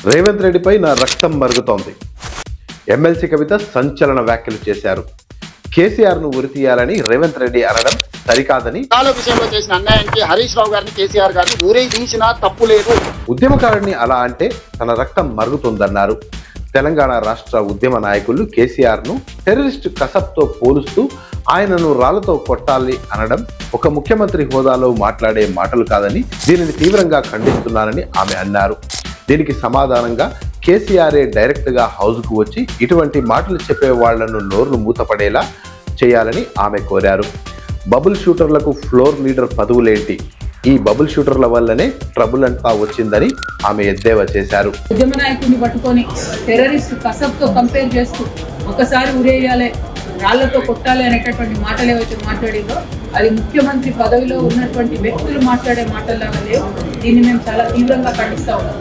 రేవంత్ రెడ్డిపై నా రక్తం మరుగుతోంది. ఎమ్మెల్సీ కవిత సంచలన వ్యాఖ్యలు చేశారు. కేసీఆర్ ను ఉరితీయాలని రేవంత్ రెడ్డి అనడం సరికాదని, విషయంలో చేసిన అన్యాయానికి హరీష్ రావు గారిని కేసీఆర్ గారిని ఊరే తీసినా తప్పు లేదు. ఉద్యమకారుడిని అలా అంటే తన రక్తం మరుగుతుందన్నారు. తెలంగాణ రాష్ట్ర ఉద్యమ నాయకులు కేసీఆర్ ను టెర్రరిస్ట్ కసబ్తో పోలుస్తూ ఆయనను రాళ్లతో కొట్టాలి అనడం ఒక ముఖ్యమంత్రి హోదాలో మాట్లాడే మాటలు కాదని, దీనిని తీవ్రంగా ఖండిస్తున్నానని ఆమె అన్నారు. దీనికి సమాధానంగా కేసీఆరే డైరెక్ట్ గా హౌస్ కు వచ్చి ఇటువంటి మాటలు చెప్పే వాళ్లను నోర్లు మూతపడేలా చేయాలని ఆమె కోరారు. బబుల్ షూటర్లకు ఫ్లోర్ లీడర్ పదవులేంటి? ఈ బబుల్ షూటర్ల వల్లనే ట్రబుల్ అంతా వచ్చిందని ఆమె ఎద్దేవా చేశారు. ఉద్యమ నాయకుడిని పట్టుకొని టెర్రరిస్ట్ కసబ్తో కంపేర్ చేస్తూ ఒకసారి ఉరేయాలి, రాళ్లతో కొట్టాలి అనేటటువంటి మాటలు ఏవైతే మాట్లాడిందో అది ముఖ్యమంత్రి పదవిలో ఉన్నటువంటి వ్యక్తులు మాట్లాడే మాటల్లాగా లేవు. దీన్ని మేము చాలా తీవ్రంగా ఖండిస్తా ఉన్నాం.